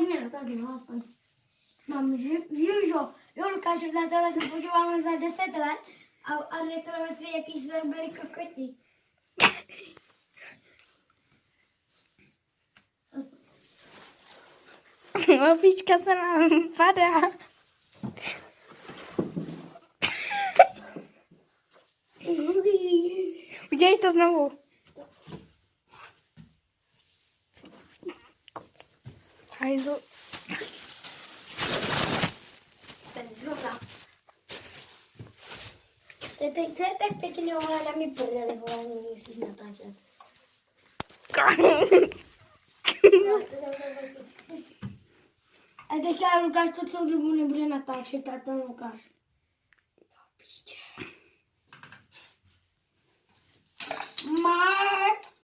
měl tady, no aspoň. Mám Južo. Jo, Lukáš, na tohle se podíváme za 10 let a řekneme si, jaký jsme byli kokoti. Opička se nám padá. Udělej to znovu. Hajzl. Teď co je tak pěkně, ale na mě prdeli, vole, musíš natáčet. A teďka Lukáš to celou dobu nebude natáčet, a ten Lukáš. Má